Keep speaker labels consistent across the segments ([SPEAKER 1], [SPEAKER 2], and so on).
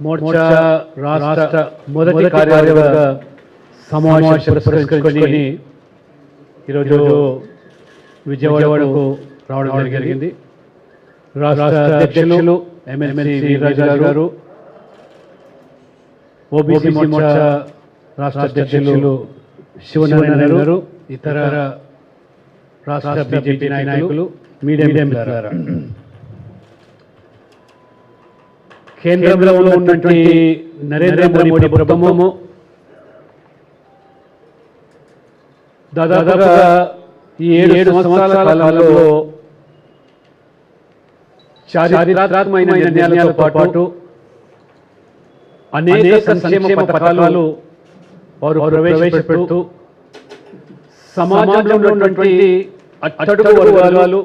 [SPEAKER 1] మోర్చా రాష్ట్ర మొదటి కార్యవర్గ సమావేశం పురస్కరించుకొని ఈరోజు విజయవాడకు రావడం జరిగింది. రాష్ట్ర అధ్యక్షులు ఎమ్మెల్సీ వీర్రాజు గారు, ఓబీసీ మోర్చా రాష్ట్ర అధ్యక్షులు శివనారాయణ గారు, ఇతర రాష్ట్ర బీజేపీ నాయకులు, మీడియా మిత్రులారా, కేంద్రంలో ఉన్నటువంటి నరేంద్ర మోడీ ప్రభుత్వము దాదాపుగా ఈ 7 సంవత్సరాల కాలంలో చారిత్రాత్మకమైన నిర్ణయాలతో పాటు అనేక సంక్షేమ పథకాలు వారు ప్రవేశపెడుతూ సమాజంలో ఉన్నటువంటి అట్టడుగు వర్గాలు,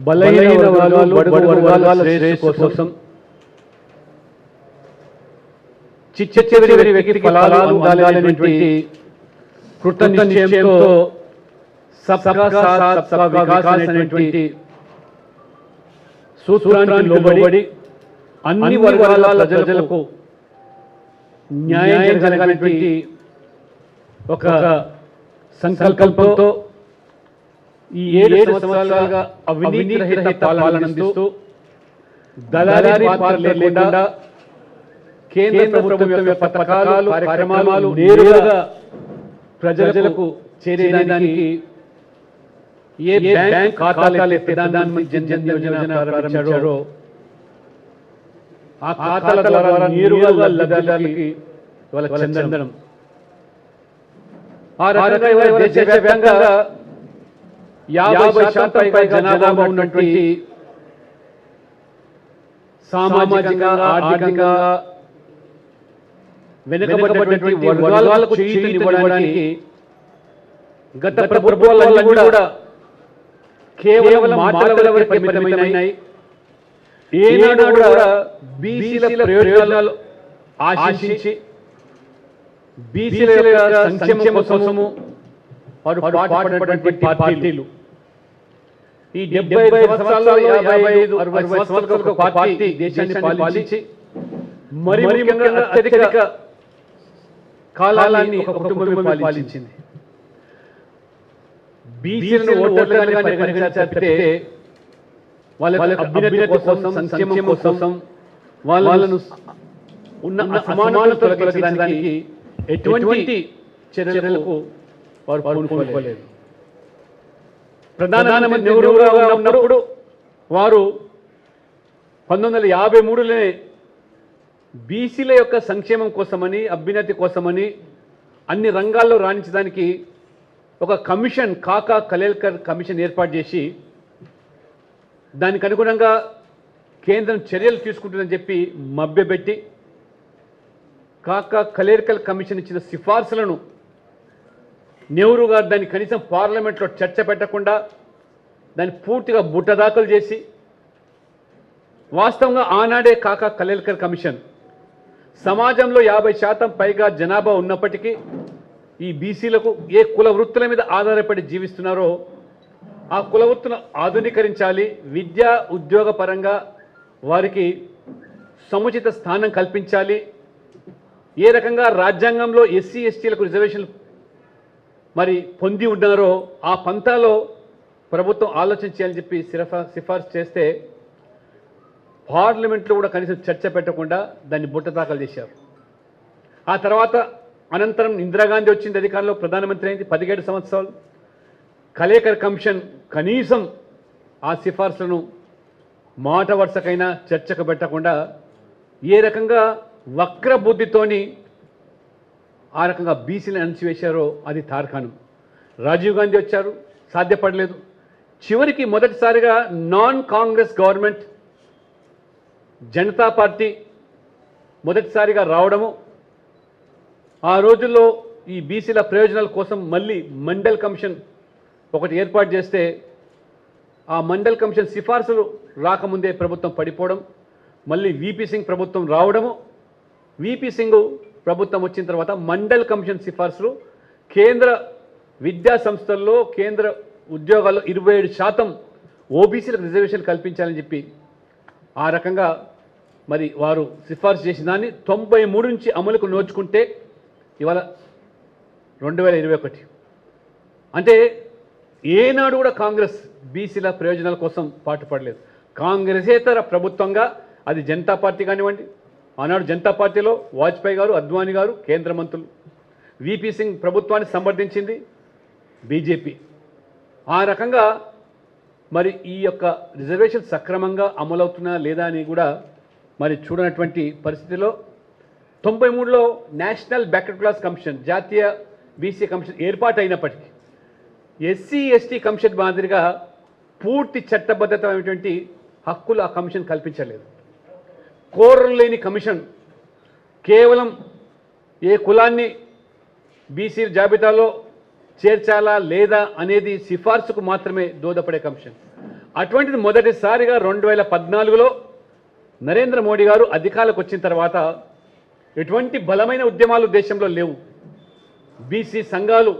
[SPEAKER 1] బలహీన వర్గాలు, బడుగు వర్గాల శ్రేయస్సు కోసం చివరి వ్యక్తికి ఫలాలు అందాలనేటువంటి కృత నిశ్చయంతో సబ్కా సాథ్ సబ్కా వికాస్ అనేటువంటి సూత్రానికి లోబడి అన్ని వర్గాల ప్రజలకు న్యాయం జరగాలనేటువంటి ఒక సంకల్పంతో ఈ 7 సంవత్సరాలుగా అవినీతి రహిత పాలన అందిస్తూ దళారీ పాలన లేకుండా కేంద్ర ప్రభుత్వం యొక్క పథకాలు, కార్యక్రమాలు నేరుగా ప్రజలకు చేరేదానికి ఏ బ్యాంక్ ఖాతాలు ప్రధానమంత్రి జన్ ధన్ యోజన ప్రారంభించారో ఆ ఖాతాల ద్వారా నేరుగా లబ్ధిదారులకి వాళ్ళ చెందడం, ఆ రకంగా దేశవ్యాప్తంగా 50% పైగా జనాభా ఉన్నటువంటి సామాజికంగా, ఆర్థికంగా వెనుకబడినటువంటి వర్గాలకు చేయూతనివ్వడానికి గత ప్రభుత్వాలన్నీ కూడా కేవలం మాటల వరకు పరిమితమైనాయి. ఏనాడు కూడా బీసీల ప్రయోజనాలు ఆశించి బీసీల యొక్క సంక్షేమ కోసము వారు పాటుపడినటువంటి పార్టీలు ఈ 75 సంవత్సరాల్లో 55, 60 సంవత్సరాలకు పార్టీ దేశాన్ని పాలించి మరి ముఖ్యంగా అత్యధిక కాలాన్ని ఒక కుటుంబమే పాలించింది. బీసీలను ఓటర్లుగా పరిగణించితే వాళ్ళ అభ్యున్నతి కోసం, సంక్షేమం కోసం, వాళ్ళను ఉన్న అసమానతలు తొలగించడానికి ఎటువంటి చర్యలకు వారు పూనుకోలేదు. ప్రధానమంత్రి నెహ్రూగా ఉన్నప్పుడు వారు 1953లోనే బీసీల యొక్క సంక్షేమం కోసమని, అభ్యున్నతి కోసమని, అన్ని రంగాల్లో రాణించడానికి ఒక కమిషన్, కాకా కలేల్కర్ కమిషన్ ఏర్పాటు చేసి దానికి అనుగుణంగా కేంద్రం చర్యలు తీసుకుంటుందని చెప్పి మభ్యపెట్టి కాకా కలేల్కర్ కమిషన్ ఇచ్చిన సిఫార్సులను నెహ్రూ గారు దాన్ని కనీసం పార్లమెంట్లో చర్చ పెట్టకుండా దాన్ని పూర్తిగా బుట్టదాఖలు చేసి, వాస్తవంగా ఆనాడే కాకా కలేల్కర్ కమిషన్ సమాజంలో 50% పైగా జనాభా ఉన్నప్పటికీ ఈ బీసీలకు ఏ కుల వృత్తుల మీద ఆధారపడి జీవిస్తున్నారో ఆ కుల వృత్తులను ఆధునీకరించాలి, విద్యా ఉద్యోగ పరంగా వారికి సముచిత స్థానం కల్పించాలి, ఏ రకంగా రాజ్యాంగంలో ఎస్సీ ఎస్టీలకు రిజర్వేషన్లు మరి పొంది ఉన్నారో ఆ పంతాలో ప్రభుత్వం ఆలోచన చేయాలని చెప్పి సిఫార్సు చేస్తే పార్లమెంట్లో కూడా కనీసం చర్చ పెట్టకుండా దాన్ని బుట్టదాఖలు చేశారు. ఆ తర్వాత అనంతరం ఇందిరాగాంధీ వచ్చింది అధికారంలో, ప్రధానమంత్రి అయింది, 17 సంవత్సరాలు. కలేకర్ కమిషన్ కనీసం ఆ సిఫార్సులను మాట వరుసకైనా చర్చకు పెట్టకుండా ఏ రకంగా వక్ర బుద్ధితోని ఆ రకంగా బీసీలను అణచివేశారో అది తార్కాణం. రాజీవ్ గాంధీ వచ్చారు, సాధ్యపడలేదు. చివరికి మొదటిసారిగా non Congress government, Janata party మొదటిసారిగా రావడము, ఆ రోజుల్లో ఈ బీసీల ప్రయోజనాల కోసం మళ్ళీ మండల్ కమిషన్ ఒకటి ఏర్పాటు చేస్తే ఆ మండల్ కమిషన్ సిఫార్సులు రాకముందే ప్రభుత్వం పడిపోవడం, మళ్ళీ వీపీ సింగ్ ప్రభుత్వం రావడము, వీపీ సింగ్ ప్రభుత్వం వచ్చిన తర్వాత మండల్ కమిషన్ సిఫార్సులు కేంద్ర విద్యా సంస్థల్లో, కేంద్ర ఉద్యోగాల్లో 27% ఓబీసీలకు రిజర్వేషన్ కల్పించాలని చెప్పి ఆ రకంగా మరి వారు సిఫార్సు చేసిన దాన్ని 93 నుంచి అమలుకు నోచుకుంటే ఇవాళ 2021 అంటే ఏనాడు కూడా కాంగ్రెస్ బీసీల ప్రయోజనాల కోసం పాటుపడలేదు. కాంగ్రెసేతర ప్రభుత్వంగా అది జనతా పార్టీ కానివ్వండి, ఆనాడు జనతా పార్టీలో వాజ్పేయి గారు, అద్వానీ గారు కేంద్ర మంత్రులు, విపి సింగ్ ప్రభుత్వాన్ని సమర్థించింది బీజేపీ. ఆ రకంగా మరి ఈ యొక్క రిజర్వేషన్ సక్రమంగా అమలవుతున్నా లేదా అని కూడా మరి చూడనటువంటి పరిస్థితిలో 93లో నేషనల్ బ్యాక్వర్డ్ క్లాస్ కమిషన్, జాతీయ బీసీ కమిషన్ ఏర్పాటు అయినప్పటికీ ఎస్సీ ఎస్టీ కమిషన్ మాదిరిగా పూర్తి చట్టబద్ధతమైనటువంటి హక్కులు ఆ కమిషన్ కల్పించలేదు. కోరలు లేని కమిషన్ కేవలం ఏ కులాన్ని బీసీ జాబితాలో చేర్చాలా లేదా అనేది సిఫార్సుకు మాత్రమే దోహదపడే కమిషన్. అటువంటిది మొదటిసారిగా 2014లో నరేంద్ర మోడీ గారు అధికారులకు వచ్చిన తర్వాత ఎటువంటి బలమైన ఉద్యమాలు దేశంలో లేవు. బీసీ సంఘాలు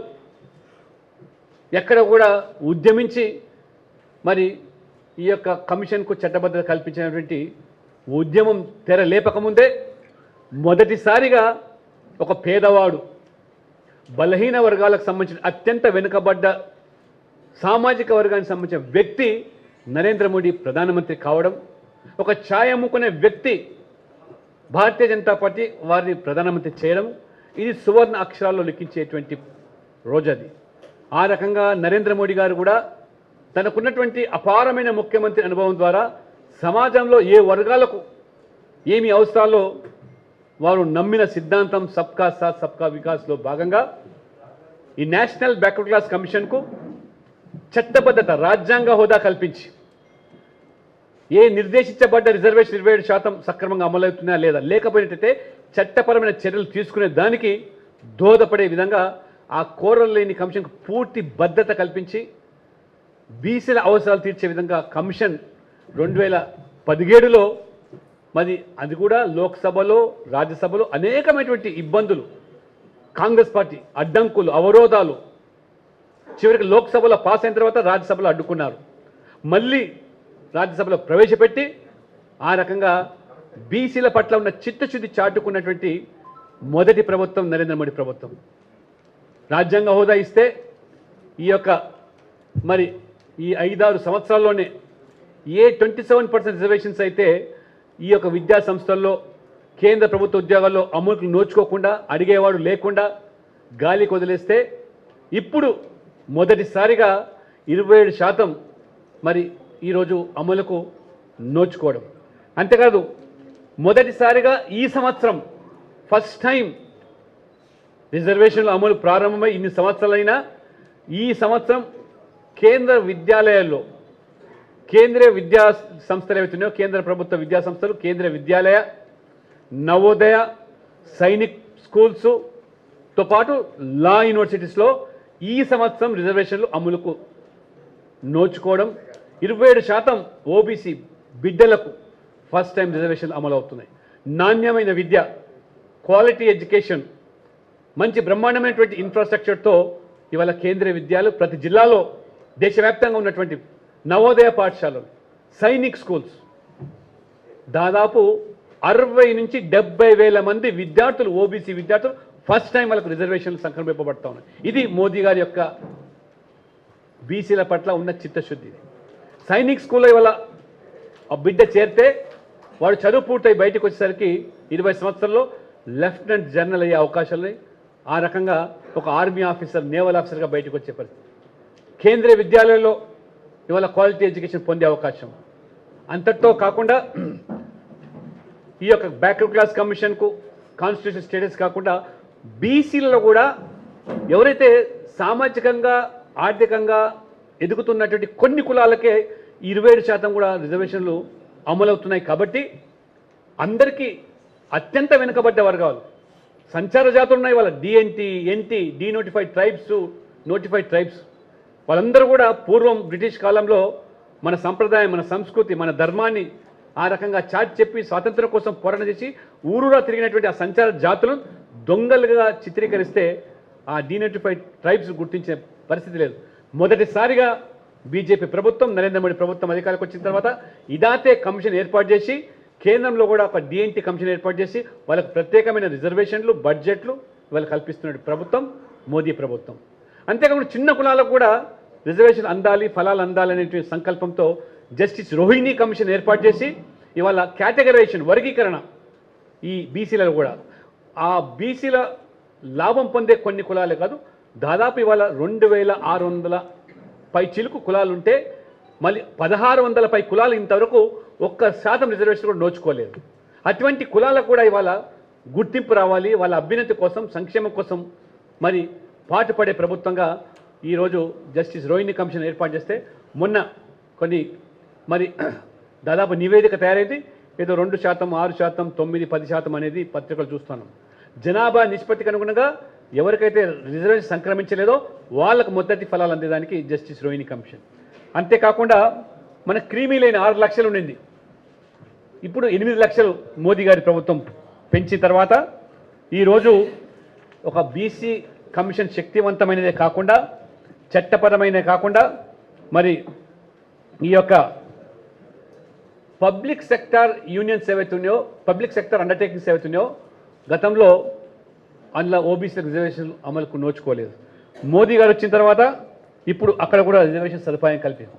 [SPEAKER 1] ఎక్కడ కూడా ఉద్యమించి మరి ఈ యొక్క కమిషన్కు చట్టబద్ధత కల్పించినటువంటి ఉద్యమం తెర లేపకముందే మొదటిసారిగా ఒక పేదవాడు, బలహీన వర్గాలకు సంబంధించిన అత్యంత వెనుకబడ్డ సామాజిక వర్గానికి సంబంధించిన వ్యక్తి నరేంద్ర మోడీ ప్రధానమంత్రి కావడం, ఒక ఛాయ అమ్ముకునే వ్యక్తి భారతీయ జనతా పార్టీ వారిని ప్రధానమంత్రి చేయడం, ఇది సువర్ణ అక్షరాల్లో లిఖించేటువంటి రోజు అది. ఆ రకంగా నరేంద్ర మోడీ గారు కూడా తనకున్నటువంటి అపారమైన ముఖ్యమంత్రి అనుభవం ద్వారా సమాజంలో ఏ వర్గాలకు ఏమి అవసరాలో వారు నమ్మిన సిద్ధాంతం సబ్కా సాత్ సబ్కా వికాస్లో భాగంగా ఈ నేషనల్ బ్యాక్వర్డ్ క్లాస్ కమిషన్కు చట్టబద్ధత, రాజ్యాంగ హోదా కల్పించి ఏ నిర్దేశించబడ్డ రిజర్వేషన్ 27% సక్రమంగా అమలవుతున్నా లేదా, లేకపోయినట్టయితే చట్టపరమైన చర్యలు తీసుకునే దానికి దోహదపడే విధంగా ఆ కోరలు లేని కమిషన్కు పూర్తి భద్రత కల్పించి బీసీల అవసరాలు తీర్చే విధంగా కమిషన్ 2017లో మరి అది కూడా లోక్సభలో రాజ్యసభలో అనేకమైనటువంటి ఇబ్బందులు, కాంగ్రెస్ పార్టీ అడ్డంకులు, అవరోధాలు, చివరికి లోక్సభలో పాస్ అయిన తర్వాత రాజ్యసభలో అడ్డుకున్నారు. మళ్ళీ రాజ్యసభలో ప్రవేశపెట్టి ఆ రకంగా బీసీల పట్ల ఉన్న చిత్తశుద్ధి చాటుకున్నటువంటి మొదటి ప్రభుత్వం నరేంద్ర మోడీ ప్రభుత్వం. రాజ్యాంగ హోదా ఇస్తే ఈ యొక్క మరి ఈ 5-6 సంవత్సరాల్లోనే ఏ 27% రిజర్వేషన్స్ అయితే ఈ యొక్క విద్యా సంస్థల్లో కేంద్ర ప్రభుత్వ ఉద్యోగాల్లో అమలుకు నోచుకోకుండా, అడిగేవాడు లేకుండా గాలికి వదిలేస్తే ఇప్పుడు మొదటిసారిగా 27% మరి ఈరోజు అమలుకు నోచుకోవడం. అంతేకాదు మొదటిసారిగా ఈ సంవత్సరం ఫస్ట్ టైం రిజర్వేషన్ల అమలు ప్రారంభమై ఇన్ని సంవత్సరాలైనా ఈ సంవత్సరం కేంద్ర విద్యాలయాల్లో, కేంద్రీయ విద్యా సంస్థలు ఏవైతున్నాయో కేంద్ర ప్రభుత్వ విద్యా సంస్థలు, కేంద్రీయ విద్యాలయ, నవోదయ, సైనిక్ స్కూల్స్తో పాటు లా యూనివర్సిటీస్లో ఈ సంవత్సరం రిజర్వేషన్లు అమలుకు నోచుకోవడం, 27% ఓబీసీ బిడ్డలకు ఫస్ట్ టైం రిజర్వేషన్లు అమలు అవుతున్నాయి. నాణ్యమైన విద్య, క్వాలిటీ ఎడ్యుకేషన్, మంచి బ్రహ్మాండమైనటువంటి ఇన్ఫ్రాస్ట్రక్చర్తో ఇవాళ కేంద్రీయ విద్యాలయాలు ప్రతి జిల్లాలో దేశవ్యాప్తంగా ఉన్నటువంటి నవోదయ పాఠశాలలు, సైనిక్ స్కూల్స్ దాదాపు 60 నుంచి 70 వేల మంది విద్యార్థులు, ఓబీసీ విద్యార్థులు ఫస్ట్ టైం వాళ్ళకు రిజర్వేషన్లు సంక్రమింపబడతా ఉన్నాయి. ఇది మోదీ గారి యొక్క బీసీల పట్ల ఉన్న చిత్తశుద్ధి. సైనిక్ స్కూల్లో ఇవాళ ఆ బిడ్డ చేరితే వాడు చదువు పూర్తయి బయటకు వచ్చేసరికి 20 సంవత్సరాల్లో లెఫ్టినెంట్ జనరల్ అయ్యే అవకాశాలు. ఆ రకంగా ఒక ఆర్మీ ఆఫీసర్, నేవల్ ఆఫీసర్గా బయటకు వచ్చే పరిస్థితి. కేంద్రీయ విద్యాలయాల్లో ఇవాళ క్వాలిటీ ఎడ్యుకేషన్ పొందే అవకాశం. అంతటితో కాకుండా ఈ యొక్క బ్యాక్వర్డ్ క్లాస్ కమిషన్కు కాన్స్టిట్యూషన్ స్టేటస్ కాకుండా బీసీలలో కూడా ఎవరైతే సామాజికంగా ఆర్థికంగా ఎదుగుతున్నటువంటి కొన్ని కులాలకే 27% కూడా రిజర్వేషన్లు అమలవుతున్నాయి. కాబట్టి అందరికీ అత్యంత వెనుకబడ్డ వర్గాలు, సంచార జాతులు ఉన్నాయి వాళ్ళ, DNT, NT, denotified tribes, notified tribes, వాళ్ళందరూ కూడా పూర్వం బ్రిటిష్ కాలంలో మన సంప్రదాయం, మన సంస్కృతి, మన ధర్మాన్ని ఆ రకంగా చాటి చెప్పి స్వాతంత్రం కోసం పోరాటం చేసి ఊరూరా తిరిగినటువంటి ఆ సంచార జాతులను దొంగలుగా చిత్రీకరిస్తే ఆ డీనోటిఫైడ్ ట్రైబ్స్ గుర్తించే పరిస్థితి లేదు. మొదటిసారిగా బీజేపీ ప్రభుత్వం, నరేంద్ర మోడీ ప్రభుత్వం అధికారికి వచ్చిన తర్వాత ఇదాతే కమిషన్ ఏర్పాటు చేసి కేంద్రంలో కూడా ఒక డిఎన్టీ కమిషన్ ఏర్పాటు చేసి వాళ్ళకు ప్రత్యేకమైన రిజర్వేషన్లు బడ్జెట్లు వాళ్ళు కల్పిస్తున్నాడు ప్రభుత్వం, మోదీ ప్రభుత్వం. అంతేకాకుండా చిన్న కులాలకు కూడా రిజర్వేషన్ అందాలి, ఫలాలు అందాలి అనే సంకల్పంతో జస్టిస్ రోహిణి కమిషన్ ఏర్పాటు చేసి ఇవాళ కేటగరైజేషన్, వర్గీకరణ ఈ బీసీలలో కూడా ఆ బీసీల లాభం పొందే కొన్ని కులాలే కాదు, దాదాపు ఇవాళ 2600 పై చిలుకు కులాలు ఉంటే మళ్ళీ 1600 పై కులాలు ఇంతవరకు 1% రిజర్వేషన్ కూడా నోచుకోలేదు. అటువంటి కులాలకు కూడా ఇవాళ గుర్తింపు రావాలి, వాళ్ళ అభ్యున్నతి కోసం, సంక్షేమం కోసం మరి పాటుపడే ప్రభుత్వంగా ఈరోజు జస్టిస్ రోహిణి కమిషన్ ఏర్పాటు చేస్తే మొన్న కొన్ని మరి దాదాపు నివేదిక తయారైంది. ఏదో 2%, 6%, 9%, 10% అనేది పత్రికలు చూస్తున్నాం. జనాభా నిష్పత్తికి అనుగుణంగా ఎవరికైతే రిజర్వేషన్ సంక్రమించలేదో వాళ్ళకు మొదటి ఫలాలు అందేదానికి జస్టిస్ రోహిణి కమిషన్. అంతేకాకుండా మన క్రీమీ లైన్ 6 లక్షలు ఉండింది, ఇప్పుడు 8 లక్షలు మోదీ గారి ప్రభుత్వం పెంచిన తర్వాత ఈరోజు ఒక బీసీ కమిషన్ శక్తివంతమైనదే కాకుండా, చట్టపరమైనదే కాకుండా మరి ఈ యొక్క పబ్లిక్ సెక్టార్ యూనియన్స్ ఏవైతే ఉన్నాయో, పబ్లిక్ సెక్టార్ అండర్టేకింగ్స్ ఏవైతే ఉన్నాయో గతంలో అందులో ఓబీసీ రిజర్వేషన్ అమలుకు నోచుకోలేదు. మోదీ గారు వచ్చిన తర్వాత ఇప్పుడు అక్కడ కూడా రిజర్వేషన్ సదుపాయం కల్పింది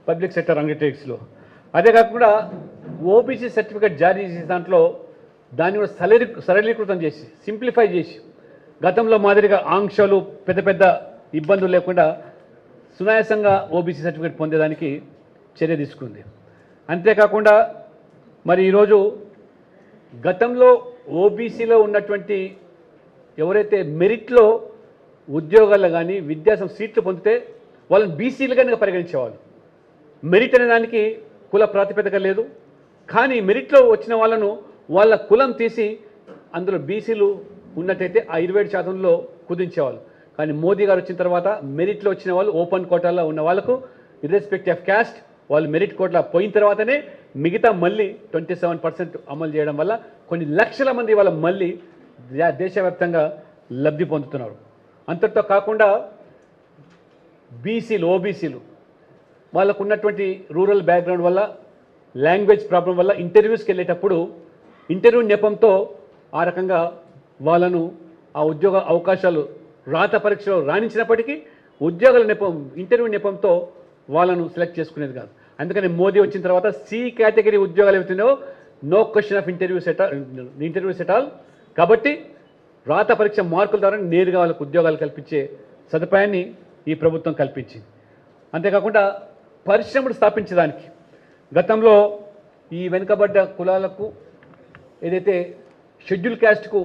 [SPEAKER 1] పబ్లిక్ సెక్టర్ అండర్టేకింగ్స్లో. అదే కాకుండా ఓబీసీ సర్టిఫికేట్ జారీ చేసే దాంట్లో దాన్ని కూడా సరళీకృతం చేసి, సింప్లిఫై చేసి, గతంలో మాదిరిగా ఆంక్షలు, పెద్ద పెద్ద ఇబ్బందులు లేకుండా సునాయాసంగా ఓబీసీ సర్టిఫికేట్ పొందేదానికి చర్య తీసుకుంది. అంతేకాకుండా మరి ఈరోజు గతంలో ఓబీసీలో ఉన్నటువంటి ఎవరైతే మెరిట్లో ఉద్యోగాల్లో కానీ విద్యాసం సీట్లు పొందితే వాళ్ళని బీసీలుగానే పరిగణించేవాళ్ళు. మెరిట్ అనే దానికి కుల ప్రాతిపదిక లేదు, కానీ మెరిట్లో వచ్చిన వాళ్ళను వాళ్ళ కులం తీసి అందులో బీసీలు ఉన్నట్టయితే ఆ 27%లో కుదించేవాళ్ళు. కానీ మోదీ గారు వచ్చిన తర్వాత మెరిట్లో వచ్చిన వాళ్ళు, ఓపెన్ కోటాలో ఉన్న వాళ్ళకు ఇర్రెస్పెక్టివ్ ఆఫ్ క్యాస్ట్ వాళ్ళు మెరిట్ కోటా పోయిన తర్వాతనే మిగతా మళ్ళీ 27% అమలు చేయడం వల్ల కొన్ని లక్షల మంది వాళ్ళ మళ్ళీ దేశవ్యాప్తంగా లబ్ధి పొందుతున్నారు. అంతటితో కాకుండా బీసీలు, ఓబీసీలు వాళ్ళకు ఉన్నటువంటి రూరల్ బ్యాక్గ్రౌండ్ వల్ల, లాంగ్వేజ్ ప్రాబ్లం వల్ల ఇంటర్వ్యూస్కి వెళ్ళేటప్పుడు ఇంటర్వ్యూ నెపంతో ఆ రకంగా వాళ్ళను ఆ ఉద్యోగ అవకాశాలు రాత పరీక్షలో రాణించినప్పటికీ ఉద్యోగాల నెపం, ఇంటర్వ్యూ నెపంతో వాళ్ళను సెలెక్ట్ చేసుకునేది కాదు. అందుకని మోదీ వచ్చిన తర్వాత సి కేటగిరీ ఉద్యోగాలు ఏవైతున్నాయో no question of interviews at all. కాబట్టి రాత పరీక్ష మార్కుల ద్వారా నేరుగా వాళ్ళకు ఉద్యోగాలు కల్పించే సదుపాయాన్ని ఈ ప్రభుత్వం కల్పించింది. అంతేకాకుండా పరిశ్రమలు స్థాపించడానికి గతంలో ఈ వెనుకబడ్డ కులాలకు ఏదైతే షెడ్యూల్ క్యాస్ట్కు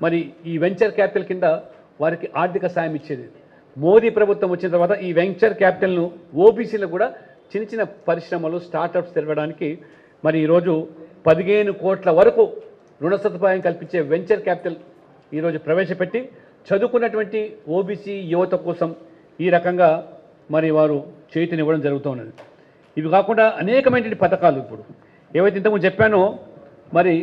[SPEAKER 1] మరి ఈ వెంచర్ క్యాపిటల్ కింద వారికి ఆర్థిక సాయం ఇచ్చేది. మోదీ ప్రభుత్వం వచ్చిన తర్వాత ఈ వెంచర్ క్యాపిటల్ను ఓబీసీలకు కూడా చిన్న చిన్న పరిశ్రమలు, స్టార్టప్స్ తెరవడానికి మరి ఈరోజు 15 కోట్ల వరకు రుణ సదుపాయం కల్పించే వెంచర్ క్యాపిటల్ ఈరోజు ప్రవేశపెట్టి చదువుకున్నటువంటి ఓబీసీ యువత కోసం ఈ రకంగా మరి వారు చేతినివ్వడం జరుగుతూ ఉన్నది. ఇవి కాకుండా అనేకమైనటువంటి పథకాలు ఇప్పుడు ఏవైతే ఇంతకుముందు చెప్పానో, మరి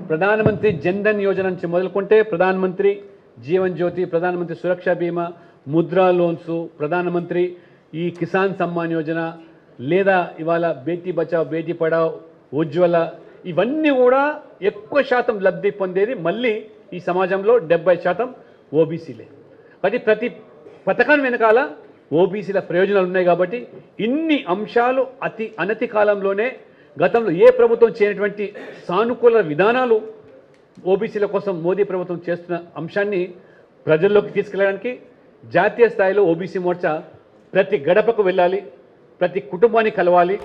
[SPEAKER 1] ప్రధానమంత్రి జన్ధన్ యోజన నుంచి మొదలుకుంటే ప్రధానమంత్రి జీవన్ జ్యోతి, ప్రధానమంత్రి సురక్ష బీమా, ముద్రా లోన్స్, ప్రధానమంత్రి ఈ కిసాన్ సమ్మాన్ యోజన, లేదా ఇవాళ బేటీ బచావ్ బేటీ పడావ్, ఉజ్వల, ఇవన్నీ కూడా ఎక్కువ శాతం లబ్ధి పొందేది మళ్ళీ ఈ సమాజంలో 70% ఓబీసీలే. కాబట్టి ప్రతి పథకం వెనకాల ఓబీసీల ప్రయోజనాలు ఉన్నాయి. కాబట్టి ఇన్ని అంశాలు అనతి కాలంలోనే గతంలో ఏ ప్రభుత్వం చేయనటువంటి సానుకూల విధానాలు ఓబీసీల కోసం మోదీ ప్రభుత్వం చేస్తున్న అంశాన్ని ప్రజల్లోకి తీసుకెళ్ళడానికి జాతీయ స్థాయిలో ఓబీసీ మోర్చా ప్రతి గడపకు వెళ్ళాలి, ప్రతి కుటుంబాన్ని కలవాలి.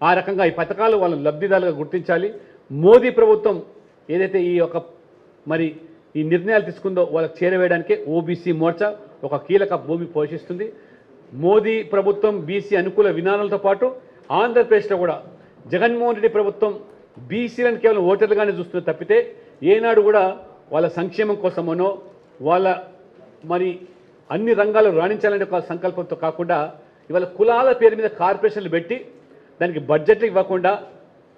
[SPEAKER 1] ఆ రకంగా ఈ పథకాలు వాళ్ళని లబ్ధిదారులుగా గుర్తించాలి. మోదీ ప్రభుత్వం ఏదైతే ఈ యొక్క మరి ఈ నిర్ణయాలు తీసుకుందో వాళ్ళకి చేరవేయడానికే ఓబీసీ మోర్చా ఒక కీలక భూమి పోషిస్తుంది. మోదీ ప్రభుత్వం బీసీ అనుకూల విధానాలతో పాటు ఆంధ్రప్రదేశ్లో కూడా జగన్మోహన్ రెడ్డి ప్రభుత్వం బీసీలను కేవలం ఓటర్లుగానే చూస్తున్న తప్పితే ఏనాడు కూడా వాళ్ళ సంక్షేమం కోసమనో వాళ్ళ మరి అన్ని రంగాలు రాణించాలనే ఒక సంకల్పంతో కాకుండా ఇవాళ కులాల పేరు మీద కార్పొరేషన్లు పెట్టి దానికి బడ్జెట్లు ఇవ్వకుండా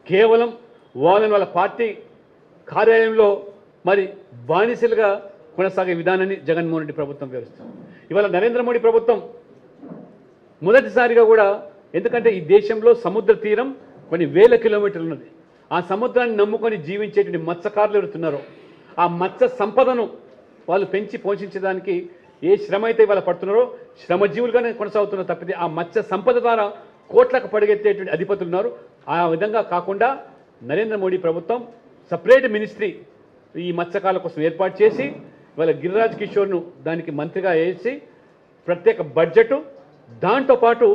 [SPEAKER 1] కేవలం వాళ్ళ పార్టీ కార్యాలయంలో మరి బానిసలుగా కొనసాగే విధానాన్ని జగన్మోహన్ రెడ్డి ప్రభుత్వం వివరిస్తుంది. ఇవాళ నరేంద్ర మోడీ ప్రభుత్వం మొదటిసారిగా కూడా, ఎందుకంటే ఈ దేశంలో సముద్ర తీరం కొన్ని వేల కిలోమీటర్లు ఉన్నది, ఆ సముద్రాన్ని నమ్ముకొని జీవించేటువంటి మత్స్యకారులు ఎవరుతున్నారో ఆ మత్స్య సంపదను వాళ్ళు పెంచి పోషించడానికి ఏ శ్రమ అయితే వాళ్ళు పడుతున్నారో శ్రమజీవులుగానే కొనసాగుతున్నారు తప్పితే ఆ మత్స్య సంపద ద్వారా కోట్లకు పడిగెత్తేటువంటి అధిపతులు ఉన్నారు. ఆ విధంగా కాకుండా నరేంద్ర మోడీ ప్రభుత్వం సపరేట్ మినిస్ట్రీ ఈ మత్స్యకారుల కోసం ఏర్పాటు చేసి వాళ్ళ గిరిరాజ్ కిషోర్ను దానికి మంత్రిగా వేసి ప్రత్యేక బడ్జెట్ దాంతోపాటు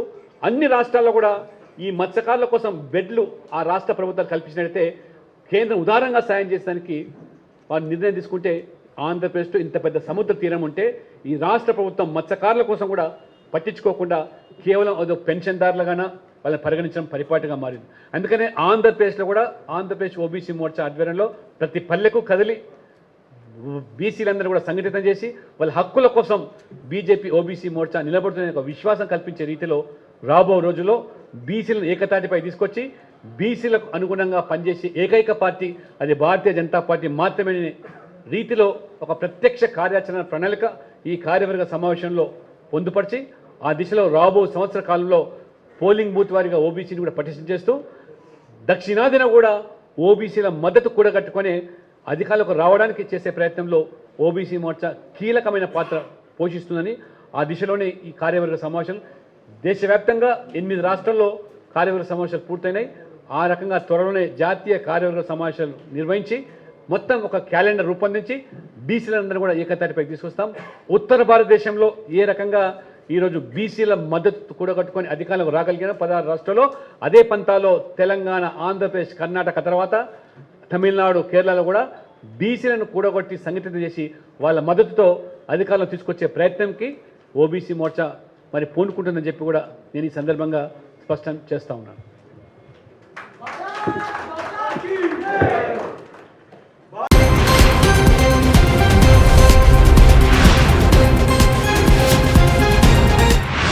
[SPEAKER 1] అన్ని రాష్ట్రాల్లో కూడా ఈ మత్స్యకారుల కోసం బెడ్లు ఆ రాష్ట్ర ప్రభుత్వాలు కల్పించినట్లయితే కేంద్రం ఉదారంగా సాయం చేసేదానికి వారు నిర్ణయం తీసుకుంటే ఆంధ్రప్రదేశ్లో ఇంత పెద్ద సముద్ర తీరం ఉంటే ఈ రాష్ట్ర ప్రభుత్వం మత్స్యకారుల కోసం కూడా పట్టించుకోకుండా కేవలం అదో పెన్షన్దారులుగానా వాళ్ళని పరిగణించడం పరిపాటిగా మారింది. అందుకనే ఆంధ్రప్రదేశ్లో కూడా ఆంధ్రప్రదేశ్ ఓబీసీ మోర్చా ఆధ్వర్యంలో ప్రతి పల్లెకు కదిలి బీసీలందరూ కూడా సంఘటితం చేసి వాళ్ళ హక్కుల కోసం బీజేపీ ఓబీసీ మోర్చా నిలబడుతున్న ఒక విశ్వాసం కల్పించే రీతిలో రాబో రోజుల్లో బీసీలను ఏకతాటిపై తీసుకొచ్చి బీసీలకు అనుగుణంగా పనిచేసే ఏకైక పార్టీ అది భారతీయ జనతా పార్టీ మాత్రమే రీతిలో ఒక ప్రత్యక్ష కార్యాచరణ ప్రణాళిక ఈ కార్యవర్గ సమావేశంలో పొందుపరిచి ఆ దిశలో రాబో సంవత్సర కాలంలో పోలింగ్ బూత్ వారిగా ఓబీసీని కూడా పటిష్టం చేస్తూ దక్షిణాదిన కూడా ఓబీసీల మద్దతు కూడగట్టుకొని అధికారులకు రావడానికి చేసే ప్రయత్నంలో ఓబీసీ మోర్చా కీలకమైన పాత్ర పోషిస్తుందని ఆ దిశలోనే ఈ కార్యవర్గ సమావేశం దేశవ్యాప్తంగా 8 రాష్ట్రాల్లో కార్యవర్గ సమావేశాలు పూర్తయినాయి. ఆ రకంగా త్వరలోనే జాతీయ కార్యవర్గ సమావేశాలు నిర్వహించి మొత్తం ఒక క్యాలెండర్ రూపొందించి బీసీలందరూ కూడా ఏకతాటిపై తీసుకొస్తాం. ఉత్తర భారతదేశంలో ఏ రకంగా ఈరోజు బీసీల మద్దతు కూడగట్టుకొని అధికారులకు రాగలిగిన 16 రాష్ట్రాల్లో అదే పంతాలో తెలంగాణ, ఆంధ్రప్రదేశ్, కర్ణాటక తర్వాత తమిళనాడు, కేరళలో కూడా బీసీలను కూడగొట్టి సంఘటితం చేసి వాళ్ళ మద్దతుతో అధికారులను తీసుకొచ్చే ప్రయత్నంకి ఓబీసీ మోర్చా మరి పూనుకుంటుందని చెప్పి కూడా నేను ఈ సందర్భంగా స్పష్టం చేస్తూ ఉన్నాను.